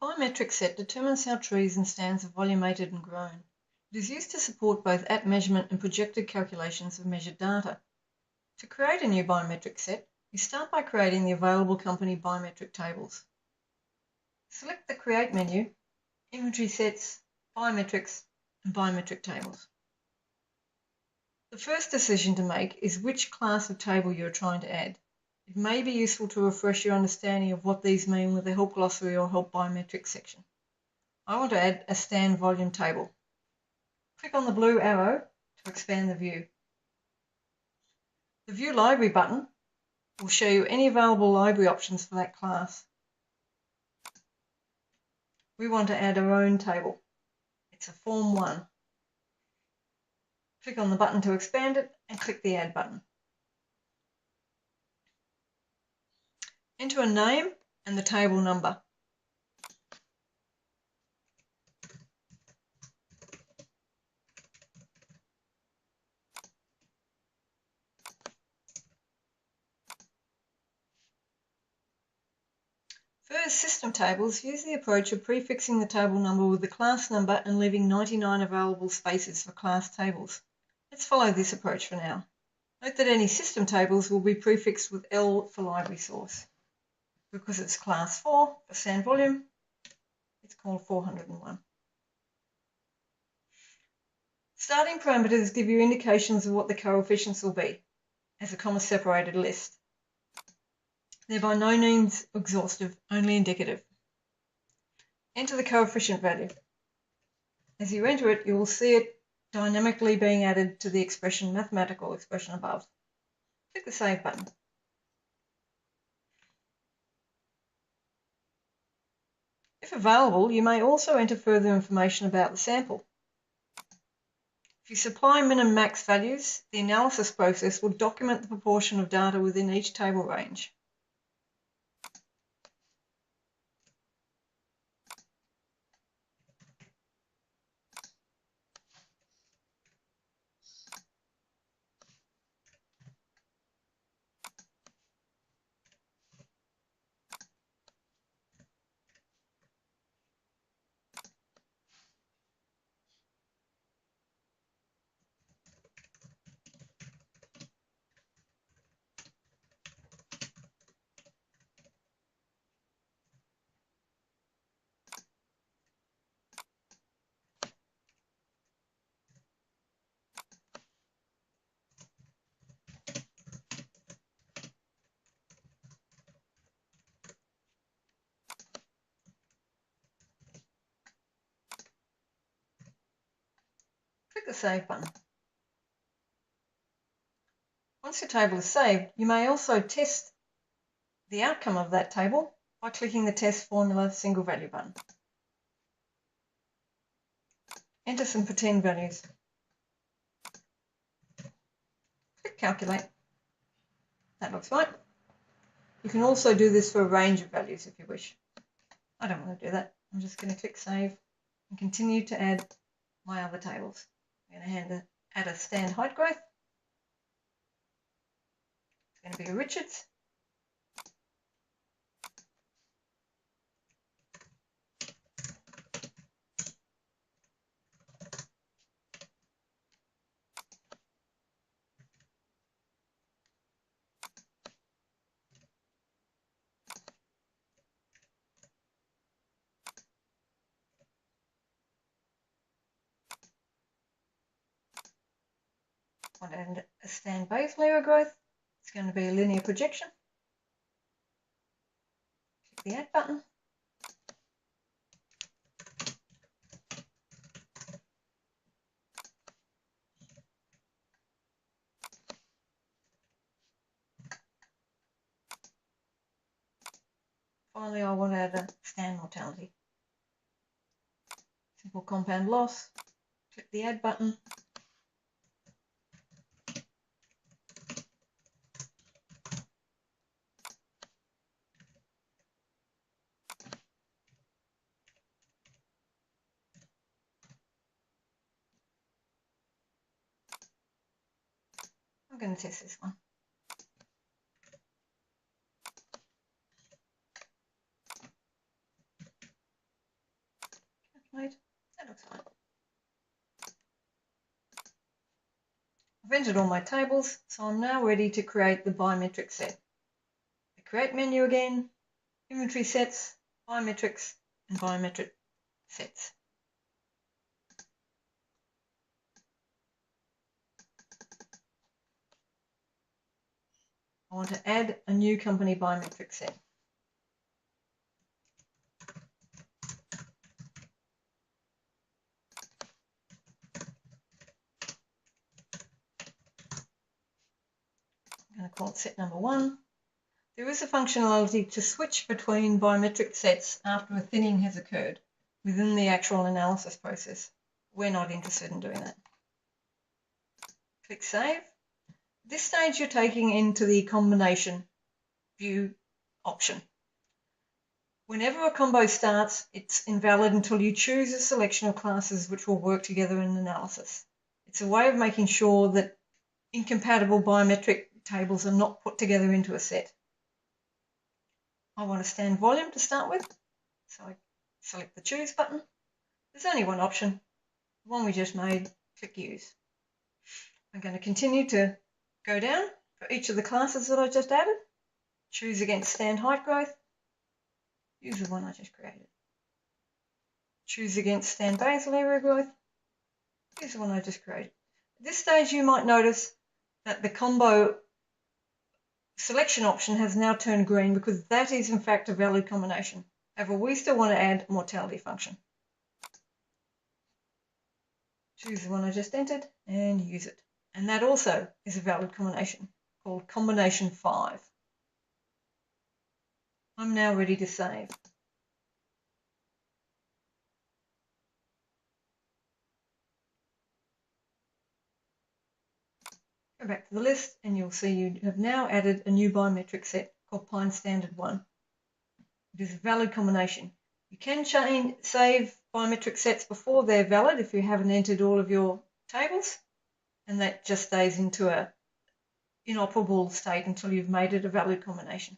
biometric set determines how trees and stands are volumated and grown. It is used to support both at-measurement and projected calculations of measured data. To create a new biometric set, we start by creating the available company biometric tables. Select the Create menu, Inventory Sets, Biometrics, and Biometric Tables. The first decision to make is which class of table you are trying to add. It may be useful to refresh your understanding of what these mean with the Help Glossary or Help Biometrics section. I want to add a stand volume table. Click on the blue arrow to expand the view. The View Library button will show you any available library options for that class. We want to add our own table. It's a Form 1. Click on the button to expand it and click the Add button. Enter a name and the table number. FIRS system tables use the approach of prefixing the table number with the class number and leaving 99 available spaces for class tables. Let's follow this approach for now. Note that any system tables will be prefixed with L for library source. Because it's class 4 for stand volume, it's called 401. Starting parameters give you indications of what the coefficients will be, as a comma-separated list. They're by no means exhaustive, only indicative. Enter the coefficient value. As you enter it, you will see it dynamically being added to the mathematical expression above. Click the Save button. If available, you may also enter further information about the sample. If you supply min and max values, the analysis process will document the proportion of data within each table range. Click the Save button. Once your table is saved, you may also test the outcome of that table by clicking the Test Formula Single Value button. Enter some pretend values. Click Calculate. That looks right. You can also do this for a range of values if you wish. I don't want to do that. I'm just going to click Save and continue to add my other tables. I'm going to add a stand height growth. It's going to be a Richards. And a stand base layer growth. It's going to be a linear projection. Click the Add button. Finally, I want to add a stand mortality. Simple compound loss. Click the Add button. I'm going to test this one. Wait, that looks fine. I've entered all my tables, so I'm now ready to create the biometric set. The Create menu again, Inventory Sets, Biometrics, and Biometric Sets. I want to add a new company biometric set. I'm going to call it set number 1. There is a functionality to switch between biometric sets after a thinning has occurred within the actual analysis process. We're not interested in doing that. Click Save. At this stage, you're taking into the combination view option. Whenever a combo starts, it's invalid until you choose a selection of classes which will work together in analysis. It's a way of making sure that incompatible biometric tables are not put together into a set. I want to stand volume to start with, so I select the Choose button. There's only one option, the one we just made. Click Use. I'm going to continue to go down for each of the classes that I just added. Choose against stand height growth. Use the one I just created. Choose against stand basal area growth. Use the one I just created. At this stage, you might notice that the combo selection option has now turned green because that is in fact a valid combination. However, we still want to add a mortality function. Choose the one I just entered and use it. And that also is a valid combination called combination 5. I'm now ready to save. Go back to the list and you'll see you have now added a new biometric set called Pine Standard 1. It is a valid combination. You can save biometric sets before they're valid if you haven't entered all of your tables, and that just stays into an inoperable state until you've made it a valid combination.